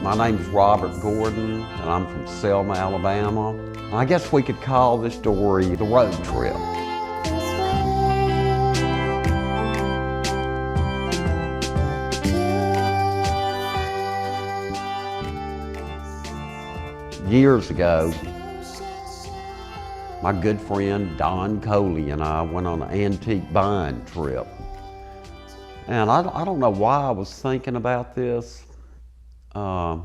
My name's Robert Gordon, and I'm from Selma, Alabama. I guess we could call this story the road trip. Years ago, my good friend Don Coley and I went on an antique buying trip. And I don't know why I was thinking about this. But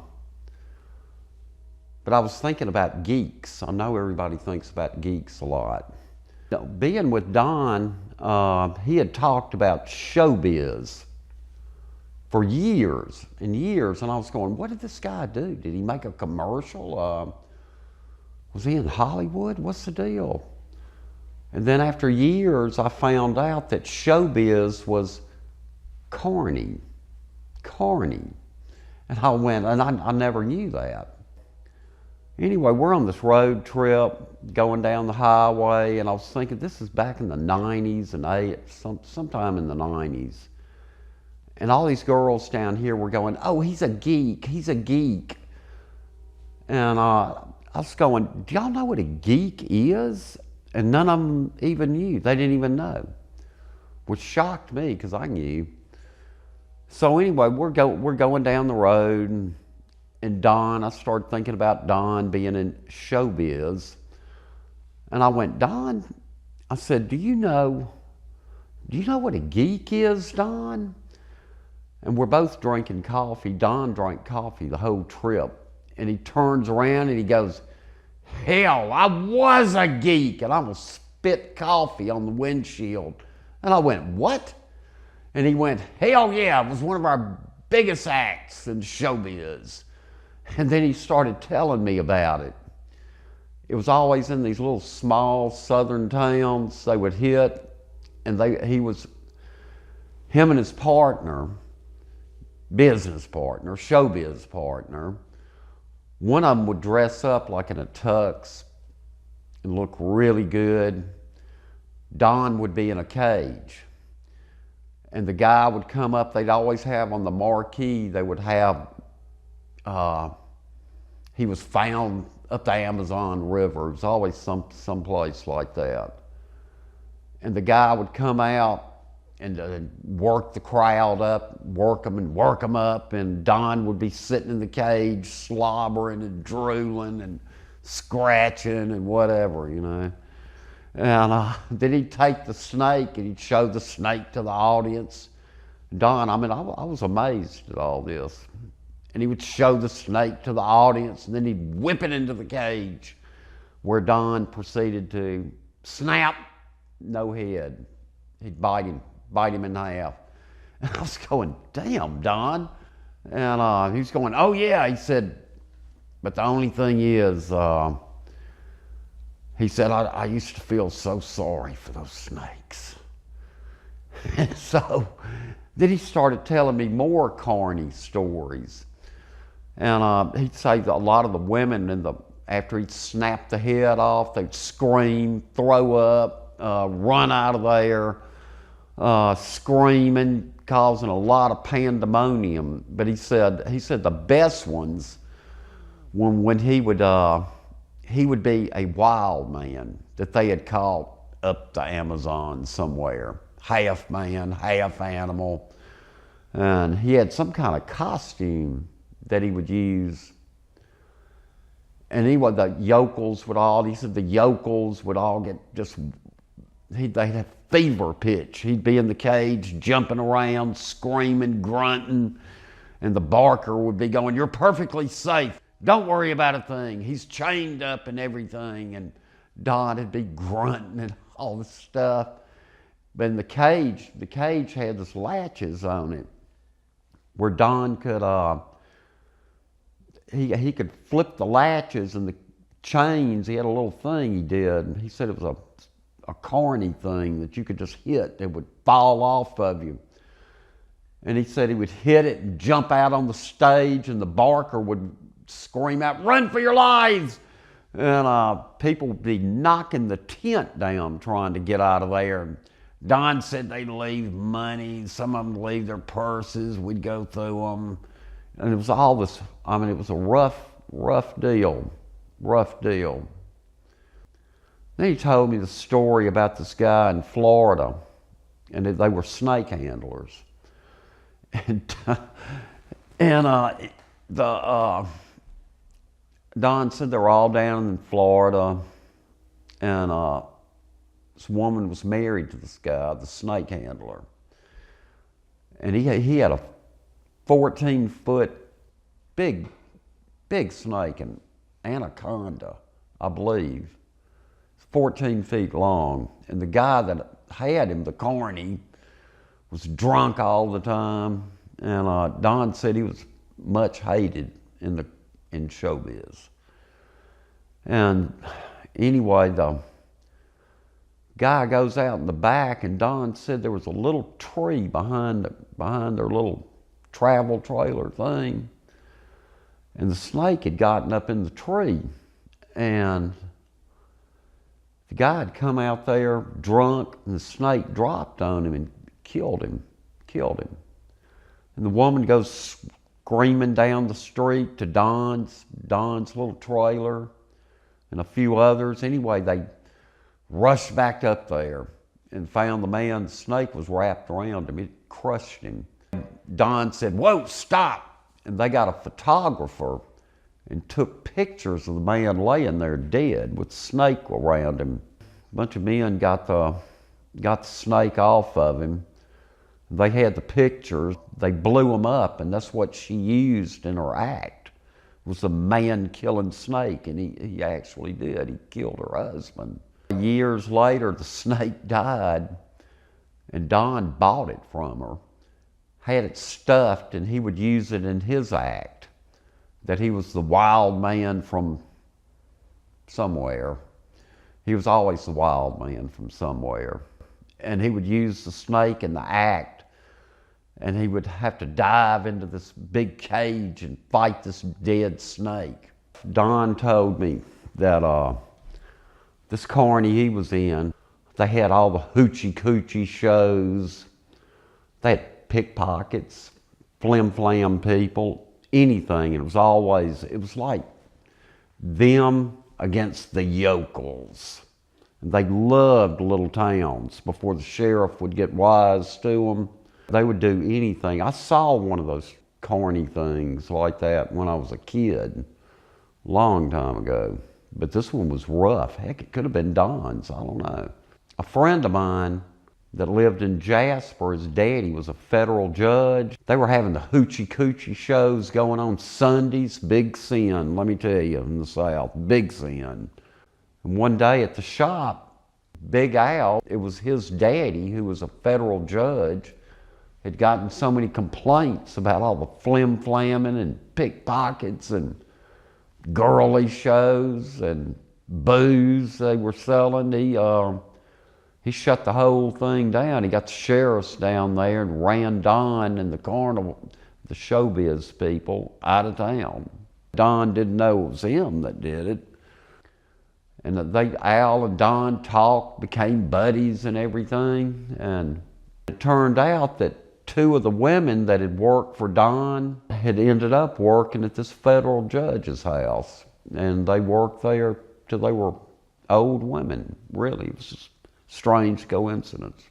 I was thinking about geeks. I know everybody thinks about geeks a lot. Being with Don, he had talked about showbiz for years and years, and I was going, what did this guy do? Did he make a commercial? Was he in Hollywood? What's the deal? And then after years, I found out that showbiz was Carny. And I went, and I never knew that. Anyway, we're on this road trip, going down the highway, and I was thinking, this is back in the 90s and sometime in the 90s. And all these girls down here were going, oh, he's a geek. And I was going, do y'all know what a geek is? And none of them even knew. They didn't even know, which shocked me because I knew. So anyway, we're going down the road, and Don, I started thinking about Don being in showbiz. And I went, Don, I said, do you know what a geek is, Don? And we're both drinking coffee. Don drank coffee the whole trip. And he turns around and he goes, hell, I was a geek. And I almost spit coffee on the windshield. And I went, what? And he went, hell yeah, it was one of our biggest acts in showbiz. And then he started telling me about it. It was always in these little small southern towns they would hit, and him and his partner, business partner, showbiz partner, one of them would dress up like in a tux and look really good. Don would be in a cage. And the guy would come up, they'd always have on the marquee, they would have, he was found up the Amazon River. It was always some place like that. And the guy would come out and work the crowd up, work them up, and Don would be sitting in the cage slobbering and drooling and scratching and whatever, you know. And then he'd take the snake and he'd show the snake to the audience. Don, I was amazed at all this. And he would show the snake to the audience, and then he'd whip it into the cage, where Don proceeded to snap, no head. He'd bite him in half. And I was going, damn, Don. And he was going, oh yeah, he said, but the only thing is, he said, I used to feel so sorry for those snakes. And so then he started telling me more Carny stories. And he'd say that a lot of the women, after he'd snap the head off, they'd scream, throw up, run out of there, screaming, causing a lot of pandemonium. But he said the best ones, when he would be a wild man that they had caught up the Amazon somewhere, half man, half animal. And he had some kind of costume that he would use. And the yokels would all get they'd have fever pitch. He'd be in the cage, jumping around, screaming, grunting, and the barker would be going, you're perfectly safe. Don't worry about a thing. He's chained up and everything. And Don would be grunting and all this stuff. But in the cage had this latches on it. where Don could, he could flip the latches and the chains. He had a little thing he did. He said it was a Carny thing that you could just hit. It would fall off of you. And he said he would hit it and jump out on the stage, and the barker would scream out, "Run for your lives!" And people would be knocking the tent down trying to get out of there. Don said they'd leave money. Some of them leave their purses. We'd go through them. And it was all this, I mean, it was a rough deal. Rough deal. Then he told me the story about this guy in Florida, and they were snake handlers. And Don said they were all down in Florida, and this woman was married to this guy, the snake handler. And he had a 14-foot big snake, an anaconda, I believe. 14 feet long. And the guy that had him, the Carny, was drunk all the time. And Don said he was much hated in showbiz. And anyway, the guy goes out in the back, and Don said there was a little tree behind their little travel trailer thing, and the snake had gotten up in the tree, and the guy had come out there drunk, and the snake dropped on him and killed him. And the woman goes screaming down the street to Don's little trailer and a few others. Anyway, they rushed back up there and found the man. The snake was wrapped around him. It crushed him. Don said, "Whoa, stop!" And they got a photographer and took pictures of the man laying there dead with the snake around him. A bunch of men got the snake off of him. They had the pictures. They blew them up, and that's what she used in her act, was the man killing snake. And he actually did. He killed her husband. Years later, the snake died, and Don bought it from her, had it stuffed, and he would use it in his act, that he was the wild man from somewhere. He was always the wild man from somewhere. And he would use the snake in the act, and he would have to dive into this big cage and fight this dead snake. Don told me that this Carny he was in, they had all the hoochie-coochie shows. They had pickpockets, flim-flam people, anything. And it was like them against the yokels. And they loved little towns. Before the sheriff would get wise to them, they would do anything. I saw one of those Carny things like that when I was a kid, a long time ago. But this one was rough. Heck, it could have been Don's, I don't know. A friend of mine that lived in Jasper, his daddy was a federal judge. They were having the hoochie-coochie shows going on Sundays. Big sin, let me tell you, in the South, big sin. And one day at the shop, Big Al, it was his daddy, who was a federal judge, had gotten so many complaints about all the flim-flamming and pickpockets and girly shows and booze they were selling. He shut the whole thing down. He got the sheriffs down there and ran Don and the carnival, the showbiz people, out of town. Don didn't know it was him that did it. And Al and Don talked, became buddies and everything. And it turned out that two of the women that had worked for Don had ended up working at this federal judge's house. And they worked there till they were old women, really. It was just a strange coincidence.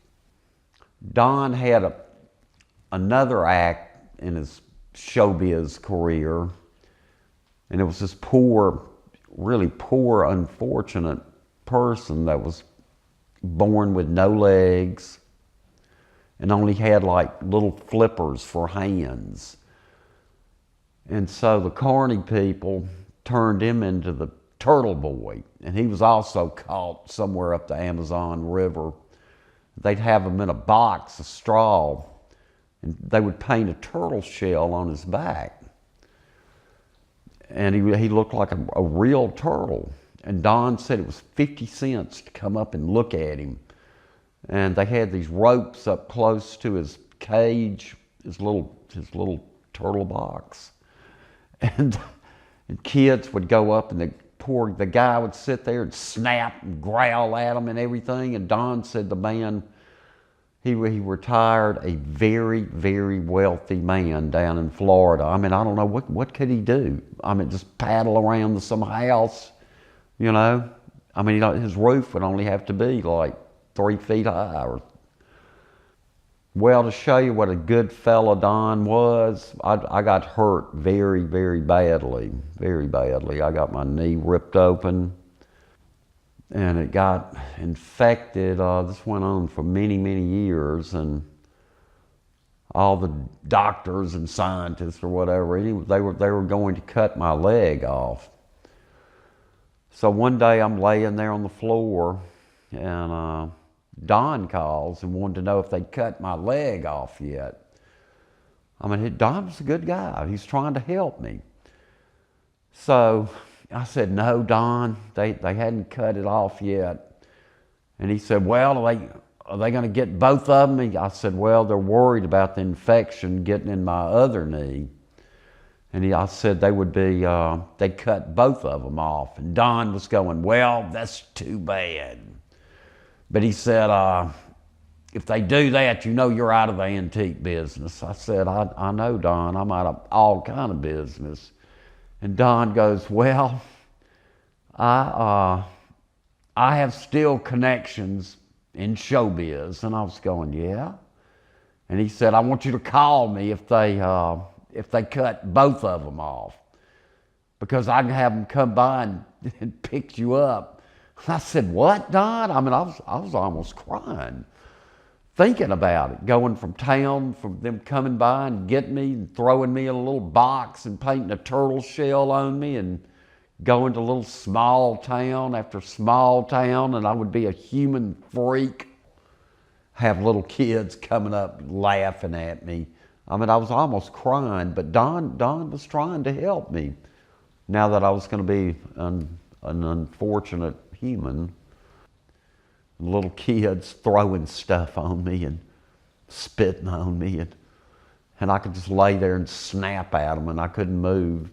Don had another act in his showbiz career, and it was this poor, really poor, unfortunate person that was born with no legs and only had like little flippers for hands. And so the Carny people turned him into the Turtle Boy, and he was also caught somewhere up the Amazon River. They'd have him in a box of straw, and they would paint a turtle shell on his back. And he looked like a real turtle. And Don said it was 50 cents to come up and look at him. And they had these ropes up close to his cage, his little turtle box. And kids would go up, and the guy would sit there and snap and growl at them and everything. And Don said the man, he retired a very, very wealthy man down in Florida. I mean, I don't know, what could he do? I mean, just paddle around to some house, you know? I mean, his roof would only have to be like 3 feet high. Well, to show you what a good fella Don was, I got hurt very, very badly, very badly. I got my knee ripped open, and it got infected. This went on for many, many years, and all the doctors and scientists or whatever, they were going to cut my leg off. So one day I'm laying there on the floor, and Don calls and wanted to know if they'd cut my leg off yet. I mean, Don was a good guy. He's trying to help me. So I said, no, Don, they hadn't cut it off yet. And he said, well, are they going to get both of them? I said, well, they're worried about the infection getting in my other knee. And I said they'd cut both of them off. And Don was going, well, that's too bad. But he said, if they do that, you know you're out of the antique business. I said, I know, Don, I'm out of all kind of business. And Don goes, well, I have still connections in showbiz. And I was going, yeah. And he said, I want you to call me if they cut both of them off, because I can have them come by and pick you up. I said, what, Don? I mean, I was almost crying, thinking about it, going from town, from them coming by and getting me and throwing me in a little box and painting a turtle shell on me, and going to little small town after small town, and I would be a human freak, have little kids coming up laughing at me. I mean, I was almost crying, but Don was trying to help me now that I was going to be an unfortunate human. Little kids throwing stuff on me and spitting on me, and I could just lay there and snap at them, and I couldn't move.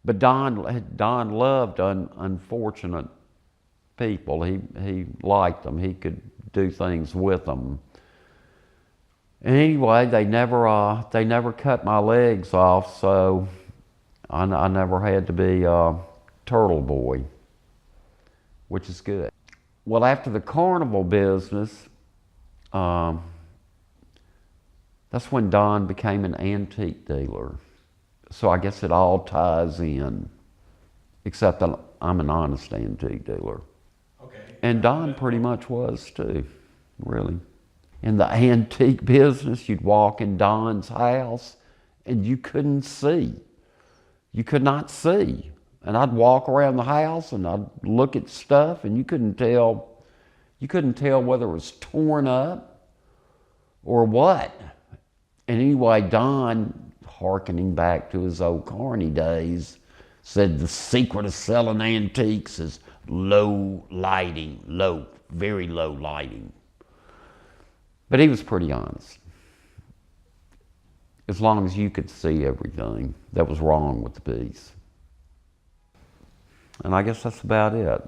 But Don loved unfortunate people. He liked them. He could do things with them. And anyway, they never cut my legs off, so I never had to be Turtle Boy, which is good. Well, after the carnival business, that's when Don became an antique dealer. So I guess it all ties in, except that I'm an honest antique dealer. Okay. And Don pretty much was too, really. In the antique business, you'd walk in Don's house and you couldn't see. You could not see. And I'd walk around the house and I'd look at stuff, and you couldn't tell whether it was torn up or what. And anyway, Don, hearkening back to his old Carny days, said the secret of selling antiques is low lighting, very low lighting. But he was pretty honest. As long as you could see everything that was wrong with the piece. And I guess that's about it.